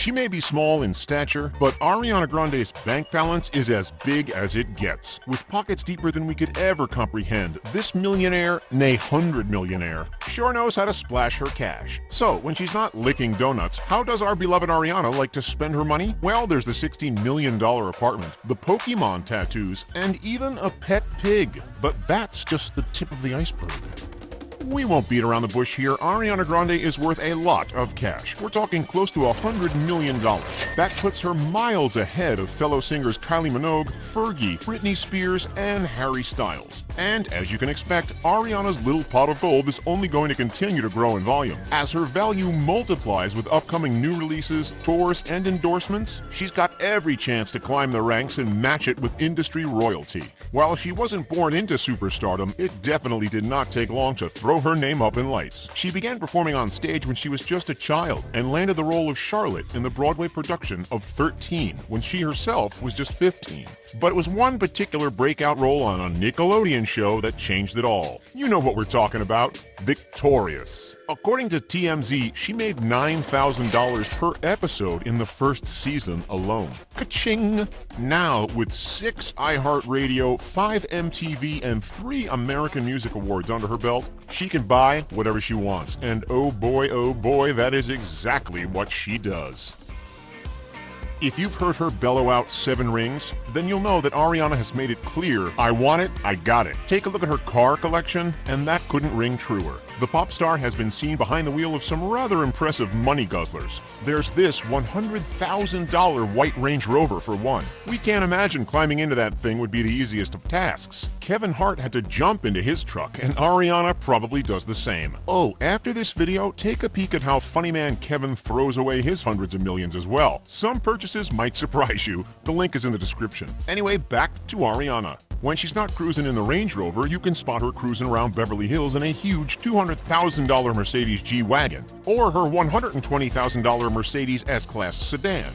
She may be small in stature, but Ariana Grande's bank balance is as big as it gets. With pockets deeper than we could ever comprehend, this millionaire, nay 100-millionaire, sure knows how to splash her cash. So, when she's not licking donuts, how does our beloved Ariana like to spend her money? Well, there's the $16 million apartment, the Pokemon tattoos, and even a pet pig. But that's just the tip of the iceberg. We won't beat around the bush here. Ariana Grande is worth a lot of cash. We're talking close to $100 million. That puts her miles ahead of fellow singers Kylie Minogue, Fergie, Britney Spears, and Harry Styles. And as you can expect, Ariana's little pot of gold is only going to continue to grow in volume. As her value multiplies with upcoming new releases, tours, and endorsements, she's got every chance to climb the ranks and match it with industry royalty. While she wasn't born into superstardom, it definitely did not take long to throw her name up in lights. She began performing on stage when she was just a child and landed the role of Charlotte in the Broadway production of 13 when she herself was just 15. But it was one particular breakout role on a Nickelodeon show that changed it all. You know what we're talking about. Victorious. According to TMZ, she made $9,000 per episode in the first season alone. Ka-ching! Now, with 6 iHeartRadio, 5 MTV, and 3 American Music Awards under her belt, she can buy whatever she wants. And oh boy, that is exactly what she does. If you've heard her bellow out 7 rings, then you'll know that Ariana has made it clear, I want it, I got it. Take a look at her car collection, and that couldn't ring truer. The pop star has been seen behind the wheel of some rather impressive money guzzlers. There's this $100,000 white Range Rover for one. We can't imagine climbing into that thing would be the easiest of tasks. Kevin Hart had to jump into his truck, and Ariana probably does the same. Oh, after this video, take a peek at how funny man Kevin throws away his hundreds of millions as well. Some purchases might surprise you. The link is in the description. Anyway, back to Ariana. When she's not cruising in the Range Rover, you can spot her cruising around Beverly Hills in a huge $200,000 Mercedes G-Wagon, or her $120,000 Mercedes S-Class sedan.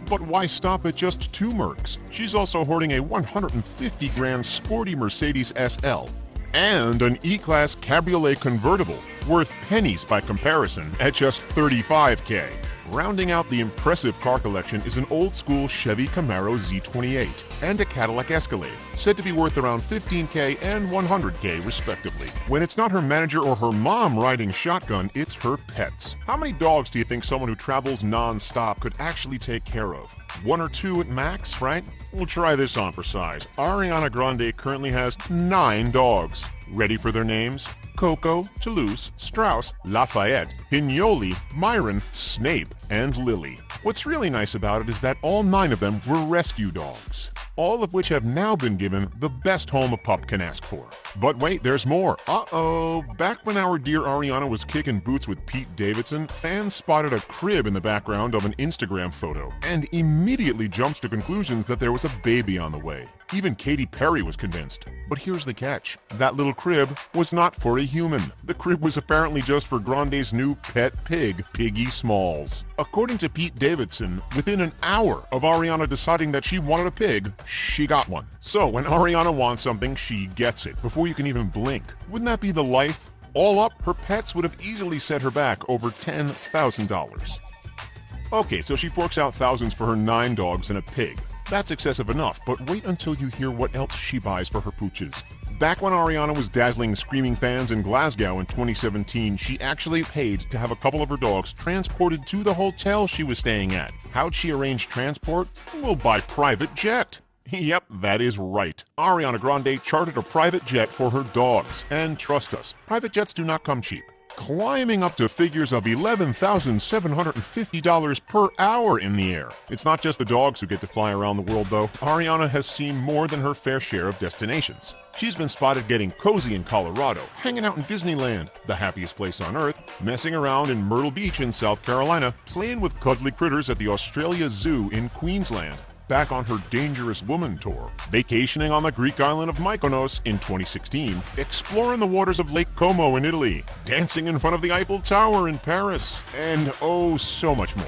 But why stop at just 2 Mercs? She's also hoarding a $150,000 sporty Mercedes SL, and an E-Class Cabriolet convertible, worth pennies by comparison, at just $35,000. Rounding out the impressive car collection is an old-school Chevy Camaro Z28 and a Cadillac Escalade, said to be worth around $15,000 and $100,000 respectively. When it's not her manager or her mom riding shotgun, it's her pets. How many dogs do you think someone who travels non-stop could actually take care of? 1 or 2 at max, right? We'll try this on for size. Ariana Grande currently has 9 dogs. Ready for their names? Coco, Toulouse, Strauss, Lafayette, Pignoli, Myron, Snape, and Lily. What's really nice about it is that all 9 of them were rescue dogs, all of which have now been given the best home a pup can ask for. But wait, there's more. Uh-oh. Back when our dear Ariana was kicking boots with Pete Davidson, fans spotted a crib in the background of an Instagram photo and immediately jumped to conclusions that there was a baby on the way. Even Katy Perry was convinced. But here's the catch. That little crib was not for a human. The crib was apparently just for Grande's new pet pig, Piggy Smalls. According to Pete Davidson, within an hour of Ariana deciding that she wanted a pig, she got one. So when Ariana wants something, she gets it before you can even blink. Wouldn't that be the life? All up, her pets would have easily set her back over $10,000. Okay, so she forks out thousands for her 9 dogs and a pig. That's excessive enough, but wait until you hear what else she buys for her pooches. Back when Ariana was dazzling screaming fans in Glasgow in 2017, she actually paid to have a couple of her dogs transported to the hotel she was staying at. How'd she arrange transport? Well, by private jet. Yep, that is right. Ariana Grande chartered a private jet for her dogs. And trust us, private jets do not come cheap. Climbing up to figures of $11,750 per hour in the air. It's not just the dogs who get to fly around the world, though. Ariana has seen more than her fair share of destinations. She's been spotted getting cozy in Colorado, hanging out in Disneyland, the happiest place on earth, messing around in Myrtle Beach in South Carolina, playing with cuddly critters at the Australia Zoo in Queensland, back on her Dangerous Woman tour, vacationing on the Greek island of Mykonos in 2016, exploring the waters of Lake Como in Italy, dancing in front of the Eiffel Tower in Paris, and oh, so much more.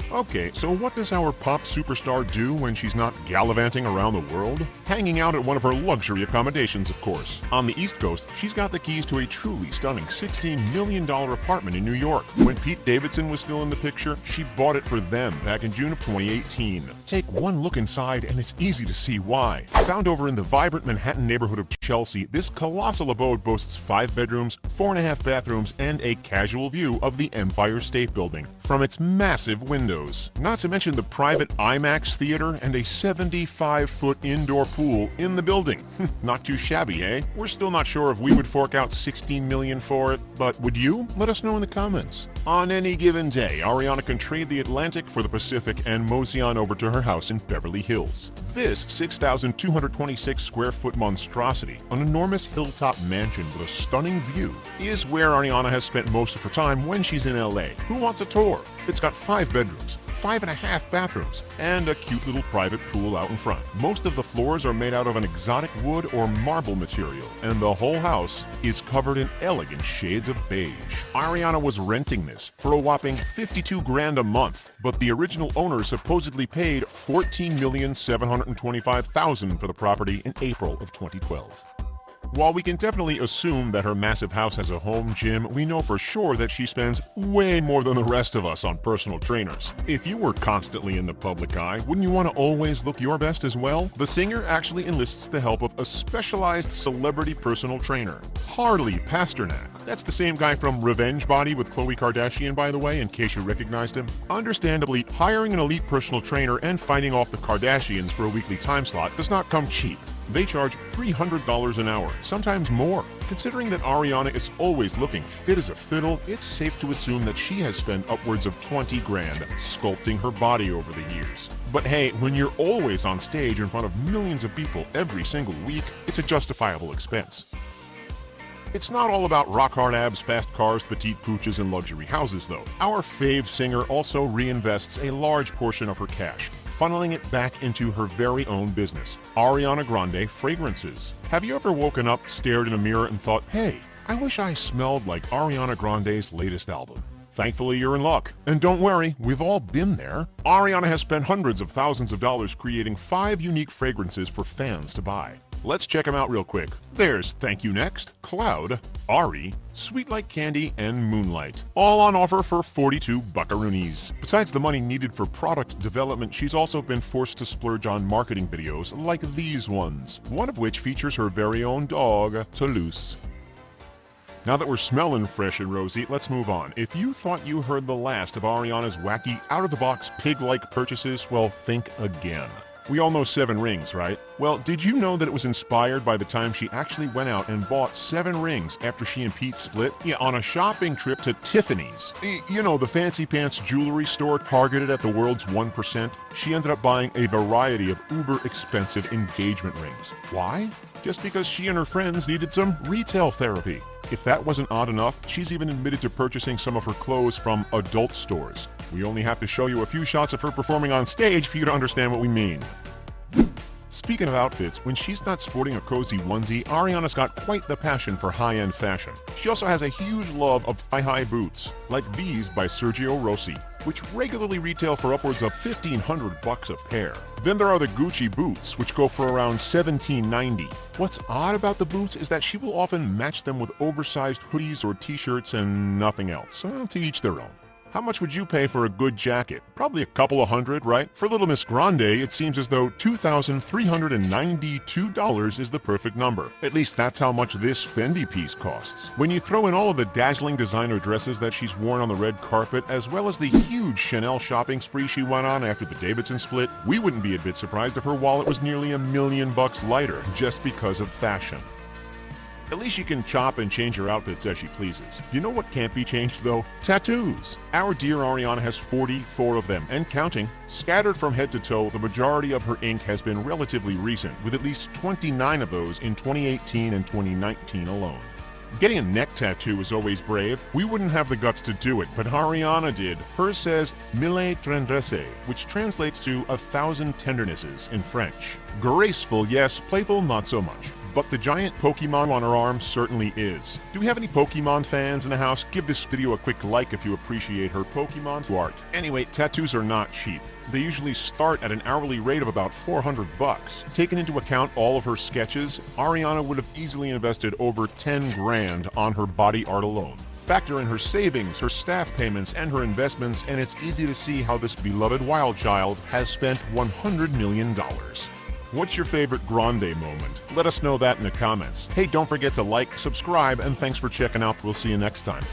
Okay, so what does our pop superstar do when she's not gallivanting around the world? Hanging out at one of her luxury accommodations, of course. On the East Coast, she's got the keys to a truly stunning $16 million apartment in New York. When Pete Davidson was still in the picture, she bought it for them back in June of 2018. Take one look inside and it's easy to see why. Found over in the vibrant Manhattan neighborhood of Chelsea, this colossal abode boasts 5 bedrooms, 4.5 bathrooms, and a casual view of the Empire State Building from its massive windows. Not to mention the private IMAX theater and a 75-foot indoor pool in the building. Not too shabby, eh? We're still not sure if we would fork out $16 million for it, but would you? Let us know in the comments. On any given day, Ariana can trade the Atlantic for the Pacific and mosey on over to her house in Beverly Hills. This 6,226 square foot monstrosity, an enormous hilltop mansion with a stunning view, is where Ariana has spent most of her time when she's in LA. Who wants a tour? It's got 5 bedrooms, 5.5 bathrooms, and a cute little private pool out in front. Most of the floors are made out of an exotic wood or marble material, and the whole house is covered in elegant shades of beige. Ariana was renting this for a whopping $52,000 a month, but the original owner supposedly paid $14,725,000 for the property in April of 2012. While we can definitely assume that her massive house has a home gym, we know for sure that she spends way more than the rest of us on personal trainers. If you were constantly in the public eye, wouldn't you want to always look your best as well? The singer actually enlists the help of a specialized celebrity personal trainer, Harley Pasternak. That's the same guy from Revenge Body with Khloe Kardashian, by the way, in case you recognized him. Understandably, hiring an elite personal trainer and fighting off the Kardashians for a weekly time slot does not come cheap. They charge $300 an hour, sometimes more. Considering that Ariana is always looking fit as a fiddle, it's safe to assume that she has spent upwards of $20,000 sculpting her body over the years. But hey, when you're always on stage in front of millions of people every single week, it's a justifiable expense. It's not all about rock-hard abs, fast cars, petite pooches, and luxury houses, though. Our fave singer also reinvests a large portion of her cash, funneling it back into her very own business, Ariana Grande Fragrances. Have you ever woken up, stared in a mirror, and thought, hey, I wish I smelled like Ariana Grande's latest album? Thankfully, you're in luck. And don't worry, we've all been there. Ariana has spent hundreds of thousands of dollars creating 5 unique fragrances for fans to buy. Let's check them out real quick. There's Thank You Next, Cloud, Ari, Sweet Like Candy, and Moonlight. All on offer for 42 buckaroonies. Besides the money needed for product development, she's also been forced to splurge on marketing videos like these ones, one of which features her very own dog, Toulouse. Now that we're smelling fresh and rosy, let's move on. If you thought you heard the last of Ariana's wacky, out-of-the-box, pig-like purchases, well, think again. We all know 7 rings, right? Well, did you know that it was inspired by the time she actually went out and bought 7 rings after she and Pete split? Yeah, on a shopping trip to Tiffany's. You know, the fancy pants jewelry store targeted at the world's 1%. She ended up buying a variety of uber-expensive engagement rings. Why? Just because she and her friends needed some retail therapy. If that wasn't odd enough, she's even admitted to purchasing some of her clothes from adult stores. We only have to show you a few shots of her performing on stage for you to understand what we mean. Speaking of outfits, when she's not sporting a cozy onesie, Ariana's got quite the passion for high-end fashion. She also has a huge love of thigh-high boots, like these by Sergio Rossi, which regularly retail for upwards of $1,500 a pair. Then there are the Gucci boots, which go for around $1,790. What's odd about the boots is that she will often match them with oversized hoodies or t-shirts and nothing else. Well, to each their own. How much would you pay for a good jacket? Probably a couple of hundred, right? For Little Miss Grande, it seems as though $2,392 is the perfect number. At least that's how much this Fendi piece costs. When you throw in all of the dazzling designer dresses that she's worn on the red carpet, as well as the huge Chanel shopping spree she went on after the Davidson split, we wouldn't be a bit surprised if her wallet was nearly $1 million lighter just because of fashion. At least she can chop and change her outfits as she pleases. You know what can't be changed, though? Tattoos. Our dear Ariana has 44 of them, and counting. Scattered from head to toe, the majority of her ink has been relatively recent, with at least 29 of those in 2018 and 2019 alone. Getting a neck tattoo is always brave. We wouldn't have the guts to do it, but Ariana did. Hers says Mille tendresses, which translates to 1,000 tendernesses in French. Graceful, yes. Playful, not so much. but the giant Pokemon on her arm certainly is. Do we have any Pokemon fans in the house? Give this video a quick like if you appreciate her Pokemon art. Anyway, tattoos are not cheap. They usually start at an hourly rate of about $400. Taking into account all of her sketches, Ariana would have easily invested over 10 grand on her body art alone. Factor in her savings, her staff payments, and her investments, and it's easy to see how this beloved wild child has spent $100 million. What's your favorite Grande moment? Let us know that in the comments. Hey, don't forget to like, subscribe, and thanks for checking out. We'll see you next time.